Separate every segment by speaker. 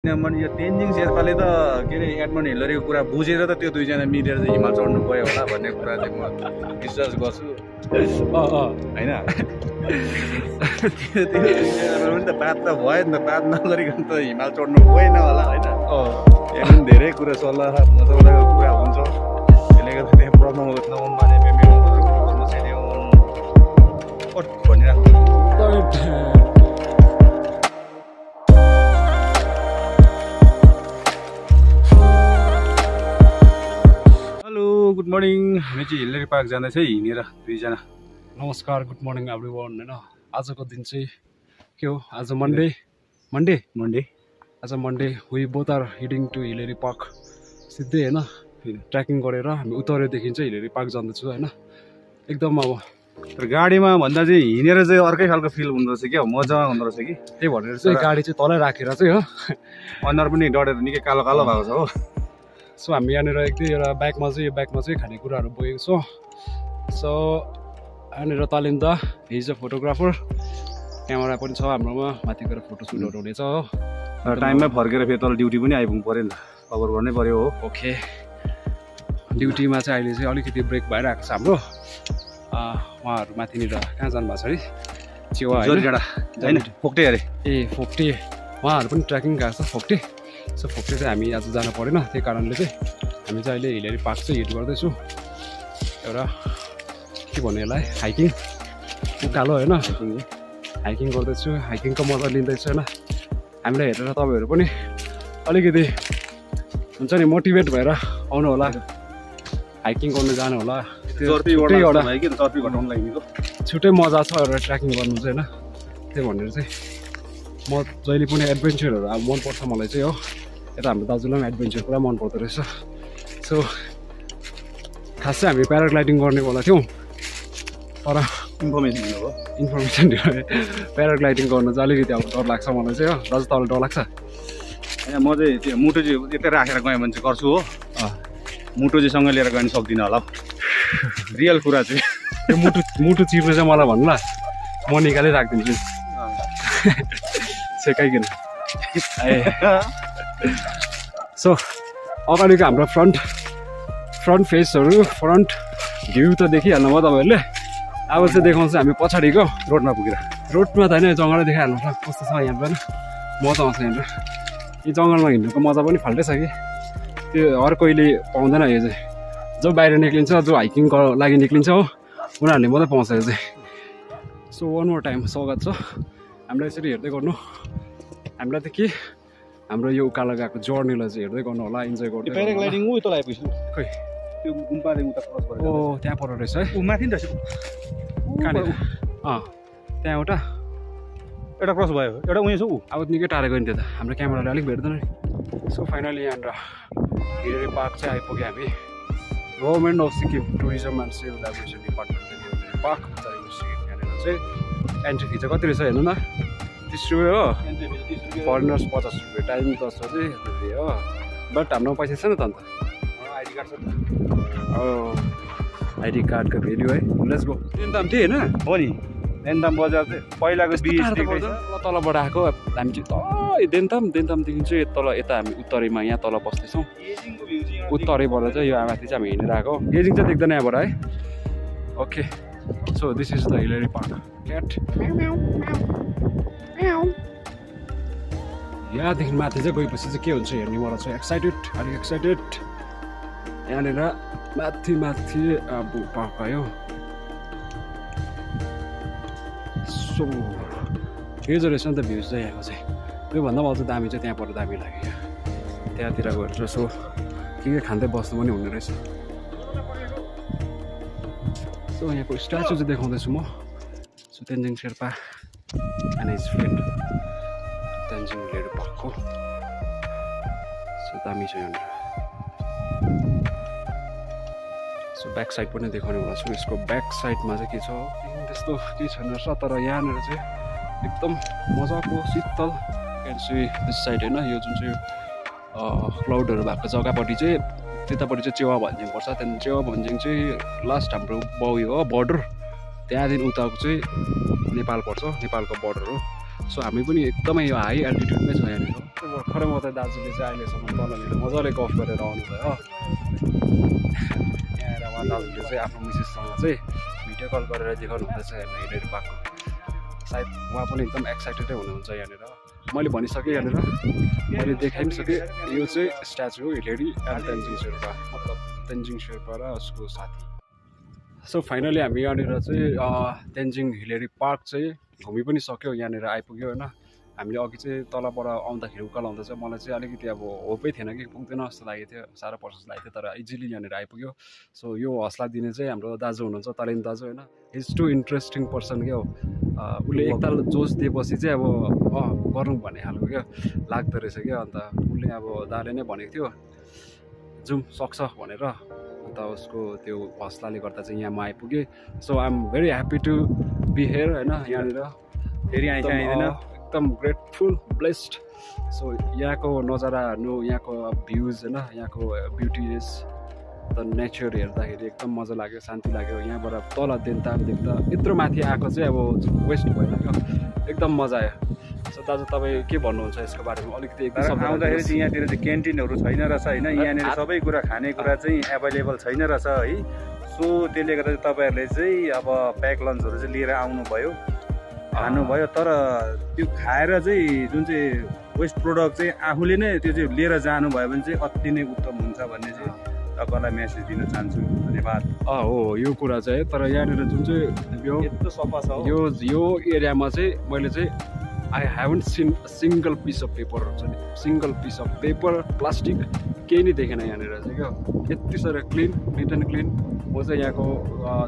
Speaker 1: यो तेन्जिङ शेर्पाले त के अरे एडमन्ड हिलरीको कुरा बुझेर त त्यो दुईजना मिलेर चाहिँ हिमाल चढ्नु गयो होला भन्ने कुरा चाहिँ म विश्वास गर्छु हैन त्यो पनि त बात त भयो नि त बात नगरिकन त हिमाल चढ्नु गएन होला हैन एकदम धेरै कुरा सल्लाह मजाको कुरा हुन्छ त्यसले गर्दा त्यहाँ प्रब्लम नहुने मेमेको गर्न छैन भनिराख्नु गुड मर्निङ हामी चाहिँ हिलरी पार्क जाँदैछ हिँडेर दुईजना
Speaker 2: नमस्कार गुड मर्निङ एभ्रिवान हैन आजको दिन चाहिँ के हो आज मन्डे आज Monday we both are heading to Hillary park सिधै हैन ट्र्याकिङ गरेर हामी उत्तरेदेखि चाहिँ हिलेरी पार्क जाँदैछु हैन एकदम अब
Speaker 1: तर गाडीमा भन्दा चाहिँ हिँडेर चाहिँ अर्कै खालको फिल हुँदो रहेछ क्या मजा हुँदो रहेछ कि
Speaker 2: त्यही भनेर चाहिँ गाडी चाहिँ तलै राखेर चाहिँ हो
Speaker 1: अनुहार पनि डढेर निकै कालो कालो भएको छ हो
Speaker 2: सो हामी यहाँनिर एउटा ब्यागमा चाहिँ खानेकुराहरू बोकेको छौँ सो यहाँनिर तालिम दा हिज अ फोटोग्राफर क्यामेरा पनि छ हाम्रोमा माथि गएर फोटोसुटहरू हुनेछ हो
Speaker 1: टाइममै फर्केर फेरि तल ड्युटी पनि आइपुग्नु पऱ्यो नि त कभर गर्नै पऱ्यो हो
Speaker 2: ओके ड्युटीमा चाहिँ अहिले चाहिँ अलिकति ब्रेक भइरहेको छ हाम्रो उहाँहरू माथिनिर कहाँ जानुभएको छ अरे चेवा
Speaker 1: होइन फोक्टे अरे
Speaker 2: ए फोक्टे उहाँहरू पनि ट्र्याकिङ गएको छ फोक्टे सो फोक्टे चाहिँ हामी आज जानु परेन त्यही कारणले चाहिँ हामी चाहिँ अहिले हिलेरी पार्क चाहिँ हिट गर्दैछु एउटा के भन्नु यसलाई हाइकिङ उकालो होइन हाइकिङ गर्दैछु हाइकिङको मजा लिँदैछु होइन हामीलाई हेरेर तपाईँहरू पनि अलिकति हुन्छ नि मोटिभेट भएर आउनु होला हाइकिङ गर्नु जानु होला छुट्टै मजा छ एउटा ट्र्याकिङ गर्नु चाहिँ होइन त्यही भनेर चाहिँ म जहिले पनि एडभेन्चरहरू अब मनपर्छ मलाई चाहिँ हो यता हाम्रो दाजुलाई पनि एडभेन्चर पुरा मनपर्दो रहेछ सो खास चाहिँ हामी प्याराग्लाइडिङ गर्नेवाला थियौँ तर इन्फर्मेसन दियो प्याराग्लाइडिङ गर्नु चाहिँ अलिकति अब डर लाग्छ मलाई चाहिँ हो दाजु तपाईँलाई डर लाग्छ
Speaker 1: होइन म चाहिँ त्यो मुटु चाहिँ यतै राखेर गएँ भने चाहिँ गर्छु हो मुटु चाहिँ सँगै लिएर गयो भने सक्दिनँ होला रियल कुरा चाहिँ
Speaker 2: त्यो मुटु चिप्नु चाहिँ मलाई भन्नु ल म निकाली राखिदिन्छु सेकाइकन सो अगाडिको हाम्रो फ्रन्ट फेसहरू फ्रन्ट भ्यू त देखिहाल्नु भयो तपाईँहरूले अब चाहिँ देखाउँछ हामी पछाडिको
Speaker 1: रोडमा पुगेर
Speaker 2: रोडमा त होइन जङ्गलै देखाइहाल्नु छ कस्तो छ यहाँ पनि मजा आउँछ यहाँनिर यो जङ्गलमा हिँड्नुको मजा पनि फाल्टै छ कि त्यो हर कोहीले पाउँदैन यो चाहिँ जो बाहिर निक्लिन्छ जो हाइकिङको लागि निक्लिन्छ हो उनीहरूले मात्रै पाउँछ यो चाहिँ सो वान मोर टाइम स्वागत छ हामीलाई यसरी हेर्दै गर्नु हामीलाई त के हाम्रो यो उकालो गएको जर्नीलाई चाहिँ हेर्दै गर्नु होला इन्जोय गर्दै
Speaker 1: प्याराग्लाइडिङ उयो तल आइपुग्छ खै त्यो गुम्पाले उता क्रस गरेर
Speaker 2: ओ त्यहाँ पर रहेछ है
Speaker 1: ऊ माथि नि रहेछ
Speaker 2: कहाँनिर त्यहाँ एउटा
Speaker 1: क्रस भयो एउटा उयो छ ऊ
Speaker 2: अब निकै टाढो गयो नि त्यो त हाम्रो क्यामेराले अलिक भेट्दैन नि सो फाइनली यहाँनिर हिलेरी पार्क चाहिँ आइपुग्यो हामी government of Sikkim tourism and civil aviation डिपार्टमेन्टले हिलेरी पार्क यहाँनिर चाहिँ एन्ट्री फी चाहिँ कति रहेछ हेर्नु न 30 रुपियाँ हो फरेनर्स 50 रुपियाँ टाइम 10 बजे हो बट हाम्रो पैसा छैन त अन्त
Speaker 1: आइडी कार्ड छ
Speaker 2: आइडी कार्डको भेल्यु है लेट्स गो
Speaker 1: देन्ताम थिएँ होइन हो नि देन्ताम बजार चाहिँ पहिलाको
Speaker 2: तलबाट आएको हामी चाहिँ देन्तामदेखि चाहिँ तल यता हामी उत्तरीमा यहाँ तल बस्दैछौँ उत्तरैबाट चाहिँ यो माथि चाहिँ हामी हिँडेर आएको गेजिङ चाहिँ देख्दैन यहाँबाट है okay so this is the Hillary park CAT यहाँदेखि माथि चाहिँ गएपछि चाहिँ के हुन्छ हेर्ने मलाई चाहिँ अलिक एक्साइटेड यहाँनिर माथि अब पार्क आयो सो यो जो रहेछ नि त भ्युज चाहिँ यहाँको चाहिँ त्योभन्दा पनि अझ दामी चाहिँ त्यहाँ पर दामी लाग्यो त्यहाँतिर गएर सो के खाँदै बस्नु पनि हुने रहेछ सो यहाँको स्ट्याचु चाहिँ देखाउँदैछु म so Tenzing Sherpa and his friend Tenzing Hillary पार्कको so दामी छ यहाँनिर सो ब्याक साइड पनि देखाउने होला छु यसको ब्याक साइडमा चाहिँ के छ त्यस्तो केही छैन रहेछ तर यहाँनिर चाहिँ एकदम मजाको शीतल क्यान सी दिस साइड होइन यो जुन चाहिँ क्लाउडहरू भएको जग्गापट्टि चाहिँ त्यतापट्टि चाहिँ चेवा भन्ज्याङ पर्छ त्यहाँदेखि चेवा भन्ज्याङ चाहिँ लास्ट हाम्रो बाउ हो बोर्डर त्यहाँदेखि उताको चाहिँ नेपाल पर्छ नेपालको बोर्डर हो सो हामी पनि एकदमै यो हाई एल्टिट्युडमै छ यहाँनिर भर्खरै म त दाजुले चाहिँ अहिलेसम्म तलनिर मजाले गफ गरेर आउनुभयो यहाँ उहाँ दाजुले चाहिँ आफ्नो मिसेससँग चाहिँ भिडियो कल गरेर देखाउनु हुँदैछ हिलेरी पार्कको सायद उहाँ पनि एकदम एक्साइटेडै हुनुहुन्छ यहाँनिर मैले भनिसकेँ यहाँनिर मैले देखाइ पनि सकेँ यो चाहिँ स्ट्याचु हो हिलेरी एन्ड तेन्जिङ शेर्पा मतलब तेन्जिङ शेर्पा र उसको साथी सो फाइनली हामी यहाँनिर चाहिँ तेन्जिङ हिलेरी पार्क चाहिँ घुमि पनि सक्यो यहाँनिर आइपुग्यो होइन हामीले अघि चाहिँ तलबाट आउँदाखेरि उकालो आउँदा चाहिँ मलाई चाहिँ अलिकति अब होपै थिएन कि पुग्दैन जस्तो लागेको थियो साह्रो पर्छ जस्तो लागेको थियो तर इजिली यहाँनिर आइपुग्यो सो यो हौसला दिने चाहिँ हाम्रो दाजु हुनुहुन्छ तलेन दाजु होइन इज टु इन्ट्रेस्टिङ पर्सन क्या हो उसले एकताल जोस दिएपछि चाहिँ अब गरौँ भन्ने खालको क्या लाग्दो रहेछ क्या अन्त उसले अब दाले नै भनेको थियो जाउँ सक्छ भनेर अन्त उसको त्यो हौसलाले गर्दा चाहिँ यहाँ म आइपुगेँ so I am very happy to be here होइन यहाँनिर
Speaker 1: फेरि आइदिँदैन
Speaker 2: एकदम ग्रेटफुल ब्लेस्ड सो यहाँको नजारा यहाँको भ्युज होइन यहाँको ब्युटिज द नेचर हेर्दाखेरि एकदम मजा लाग्यो शान्ति लाग्यो यहाँबाट तल देख्दा यत्रो माथि आएको चाहिँ अब वेस्ट भइलाग्यो एकदम मजा आयो सो दाजु तपाईँ के भन्नुहुन्छ यसको बारेमा अलिकति
Speaker 1: एकदम आउँदाखेरि चाहिँ यहाँतिर चाहिँ क्यान्टिनहरू छैन रहेछ होइन यहाँनिर सबै कुरा खानेकुरा चाहिँ एभाइलेबल छैन रहेछ है सो त्यसले गर्दा चाहिँ तपाईँहरूले चाहिँ अब प्याक लन्चहरू चाहिँ लिएर आउनुभयो खानुभयो तर त्यो खाएर चाहिँ जुन चाहिँ वेस्ट प्रोडक्ट चाहिँ आफूले नै त्यो चाहिँ लिएर जानुभयो भने चाहिँ अति नै उत्तम हुन्छ भन्ने चाहिँ तपाईँलाई मेसेज दिन चाहन्छु धन्यवाद
Speaker 2: हो यो कुरा चाहिँ तर यहाँनिर जुन चाहिँ यो
Speaker 1: यस्तो सफा छ
Speaker 2: यो एरियामा चाहिँ मैले चाहिँ I haven't seen single piece of paper हुन्छ नि single piece of paper plastic केही नै देखेन यहाँनिर चाहिँ क्या यति साह्रो क्लिन निट एन्ड क्लिन म चाहिँ यहाँको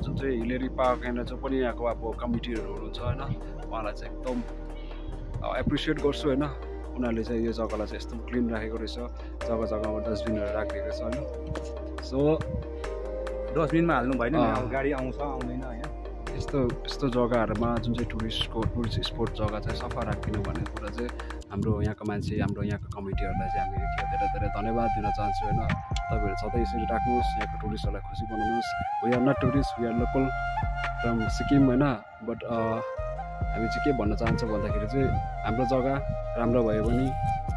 Speaker 2: जुन चाहिँ हिलेरी पार्क यहाँनिर जो पनि यहाँको अब कमिटीहरू हुनुहुन्छ होइन उहाँलाई चाहिँ एकदम एप्रिसिएट गर्छु होइन उनीहरूले चाहिँ यो जग्गालाई चाहिँ यस्तो क्लिन राखेको रहेछ जग्गा जग्गामा डस्टबिनहरू राखिदिएको रहेछ होइन सो
Speaker 1: डस्टबिनमा हाल्नु भएन गाडी आउँछ आउँदैन होइन
Speaker 2: यस्तो जग्गाहरूमा जुन चाहिँ टुरिस्ट स्पोट जग्गा चाहिँ सफा राखिदिनु भन्ने कुरा चाहिँ हाम्रो यहाँको मान्छे हाम्रो यहाँको कमिटीहरूलाई चाहिँ हामी धेरै धेरै धन्यवाद दिन चाहन्छु होइन तपाईँहरू सधैँ यसरी राख्नुहोस् यहाँको टुरिस्टहरूलाई खुसी बनाउनुहोस् we are not tourist we are local from Sikkim होइन बट हामी चाहिँ के भन्न चाहन्छौँ भन्दाखेरि चाहिँ हाम्रो जग्गा राम्रो भयो भने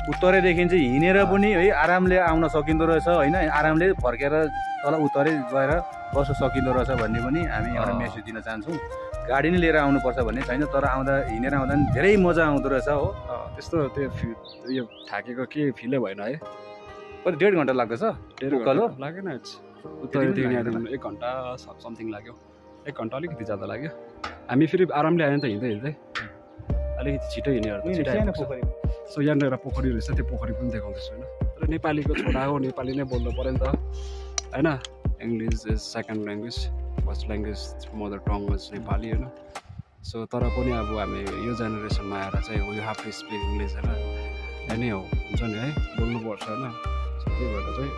Speaker 1: उत्तरैदेखि चाहिँ हिँडेर पनि है आरामले आउन सकिँदो रहेछ होइन आरामले फर्केर तल उत्तरै गएर बस्न सकिँदो रहेछ भन्ने पनि हामी एउटा मेसेज दिन चाहन्छौँ गाडी नै लिएर आउनुपर्छ भन्ने छैन तर आउँदा हिँडेर आउँदा पनि धेरै मजा आउँदो रहेछ हो
Speaker 2: त्यस्तो त्यो यो थाकेको के फिलै भएन है
Speaker 1: कति 1.5 घन्टा लाग्दैछ
Speaker 2: उकालो लागेन उत्तरदेखि 1 घन्टा समथिङ लाग्यो 1 घन्टा अलिकति ज्यादा लाग्यो हामी फेरि आरामले आयो नि त हिँड्दै अलिकति छिटो हिँड्यो सो यहाँनिर पोखरी रहेछ त्यो पोखरी पनि देखाउँदैछु होइन तर नेपालीको छोरा हो नेपाली नै बोल्नु पऱ्यो नि त होइन English is second language first language mother tongue is Nepali होइन सो तर पनि अब हामी यो जेनेरेसनमा आएर चाहिँ we have to speak English होइन नै हो हुन्छ नि है बोल्नुपर्छ होइन सो त्यही भएर चाहिँ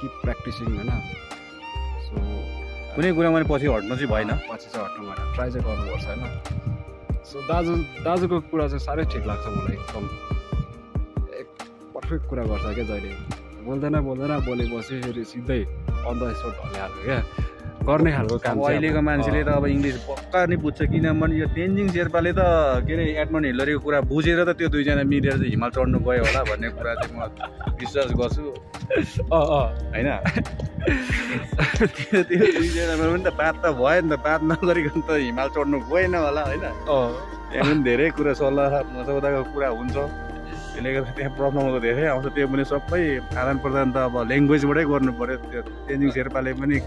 Speaker 2: किप प्र्याक्टिसिङ होइन सो
Speaker 1: कुनै कुरामा पछि हट्नु चाहिँ भएन
Speaker 2: पछि चाहिँ हट्नु भएन ट्राई चाहिँ गर्नुपर्छ होइन सो दाजुको कुरा चाहिँ साह्रै ठिक लाग्छ मलाई एकदम पर्फेक्ट कुरा गर्छ क्या जहिले बोल्दैन बोलेपछि फेरि सिधै अन द स्पोट भन्ने खालको क्या गर्ने खालको काम
Speaker 1: अहिलेको मान्छेले त अब इङ्ग्लिस पक्का नै बुझ्छ किनभने यो तेन्जिङ शेर्पाले त के अरे एडमन्ड हिलेरीको कुरा बुझेर त त्यो दुईजना मिलेर चाहिँ हिमाल चढ्नु गयो होला भन्ने कुरा चाहिँ म विश्वास गर्छु होइन त्यो दुईजनामा पनि त बात त भयो नि त बात नगरिकन त हिमाल चढ्नु गएन होला होइन त्यहाँ पनि धेरै कुरा सल्लाह मसौदाको कुरा हुन्छ त्यसले गर्दा त्यहाँ प्रब्लमहरू धेरै आउँछ त्यो पनि सबै आदान प्रदान त अब ल्याङ्ग्वेजबाटै गर्नु पऱ्यो त्यो तेन्जिङ शेर्पाले पनि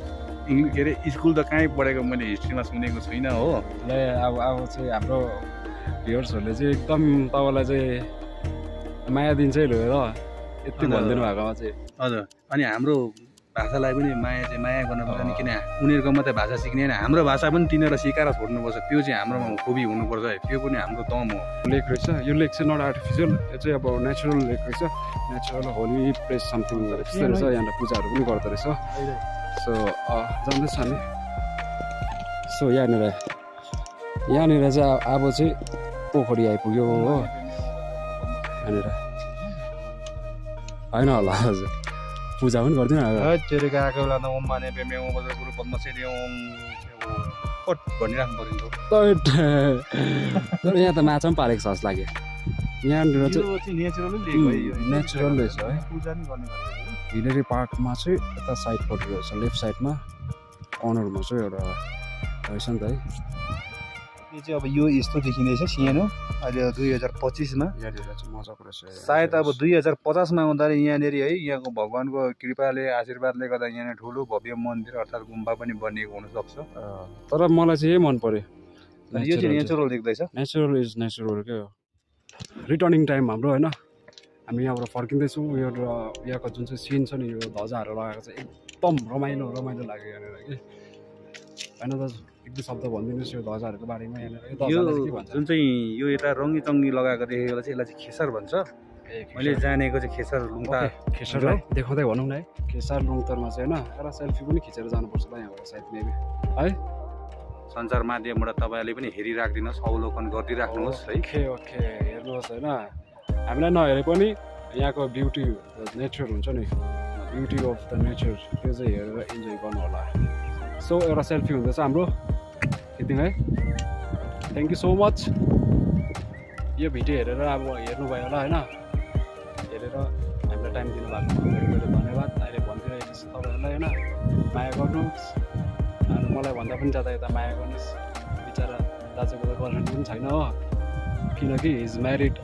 Speaker 1: के अरे स्कुल त कहीँ पढेको मैले हिस्ट्रीमा सुनेको छुइनँ हो
Speaker 2: अब चाहिँ हाम्रो भ्युअर्सहरूले चाहिँ एकदम तपाईँलाई चाहिँ माया दिन्छ है ल यति भनिदिनु भएकोमा चाहिँ
Speaker 1: हजुर अनि हाम्रो भाषालाई पनि माया गर्नुपर्छ नि किन उनीहरूको मात्रै भाषा सिक्ने होइन हाम्रो भाषा पनि तिनीहरूलाई सिकाएर छोड्नुपर्छ त्यो चाहिँ हाम्रोमा खुबी हुनुपर्छ है त्यो पनि हाम्रो दम हो
Speaker 2: लेक रहेछ यो लेक चाहिँ नट आर्टिफिसियल यो चाहिँ अब नेचुरल लेक रहेछ नेचुरल होली प्लेस समथिङ त्यस्तै रहेछ यहाँनिर पूजाहरू पनि गर्दो रहेछ सो जाँदैछ हामी सो यहाँनिर चाहिँ अब चाहिँ पोखरी आइपुग्यो हो यहाँनिर होइन होला हजुर पूजा पनि गरिदिनु
Speaker 1: गएको बेला त ओम माने पेमे ओम बजार गुरु पद्मश्री ओम ओट भनिराख्नु पर्यो
Speaker 2: तर यहाँ त माछा पनि पालेको छ जस्तो लाग्यो यहाँनिर चाहिँ
Speaker 1: यो चाहिँ नेचुरली लिएको है यो
Speaker 2: नेचुरल रहेछ है
Speaker 1: पूजा नि गर्ने गरेको
Speaker 2: हिलेरी पार्कमा चाहिँ यता साइडपट्टि रहेछ लेफ्ट साइडमा कर्नरमा चाहिँ एउटा रहेछ नि त है
Speaker 1: यो चाहिँ अब यो यस्तो देखिँदैछ सानो अहिले 2025 मा
Speaker 2: यहाँनिर चाहिँ मजाको रहेछ
Speaker 1: सायद अब 2050 मा आउँदाखेरि यहाँनिर है यहाँको भगवानको कृपाले आशीर्वादले गर्दा यहाँ ठुलो भव्य मन्दिर अर्थात् गुम्बा पनि बनिएको हुनसक्छ
Speaker 2: तर मलाई चाहिँ यही मन पर्यो
Speaker 1: यो चाहिँ नेचुरल देख्दैछ
Speaker 2: नेचुरल इज नेचुरल क्या रिटर्निङ टाइम हाम्रो होइन हामी यहाँबाट फर्किँदैछौँ यो यहाँको जुन चाहिँ सिन छ नि यो ध्वजाहरू लगाएको चाहिँ एकदम रमाइलो रमाइलो लाग्यो यहाँनिर कि होइन दाजु एक दुई शब्द भनिदिनुहोस् यो ध्वजाहरूको बारेमा यहाँनिर
Speaker 1: यो जुन चाहिँ यो यता रङ्गी चङ्गी लगाएको देखेको चाहिँ यसलाई चाहिँ खेसर भन्छ मैले जानेको चाहिँ खेसर लुङता
Speaker 2: खेसरलाई देखाउँदै भनौँ न है खेसर लुङतरमा चाहिँ होइन एउटा सेल्फी पनि खिचेर जानुपर्छ ल यहाँबाट सायद मेबी है
Speaker 1: सञ्चार माध्यमबाट तपाईँहरूले पनि हेरिराखिदिनुहोस् अवलोकन गरिदिइराख्नुहोस् है
Speaker 2: ओके ओके हेर्नुहोस् होइन हामीलाई नहेरे पनि यहाँको ब्युटी नेचर हुन्छ नि ब्युटी अफ द नेचर त्यो चाहिँ हेरेर इन्जोय गर्नु होला सो एउटा सेल्फी हुँदैछ हाम्रो यति है थ्याङ्क यू सो मच यो भिडियो हेरेर अब हेर्नुभयो होला होइन हेरेर हामीलाई टाइम दिनुभएको धेरै धेरै धन्यवाद अहिले भनिदिइरहेको छु तपाईँहरूलाई होइन माया गर्नुहोस् अनि मलाई भन्दा पनि ज्यादा यता माया गर्नुहोस् बिचरा दाजुको त गर्लफ्रेन्ड पनि छैन हो किनकि इज म्यारिड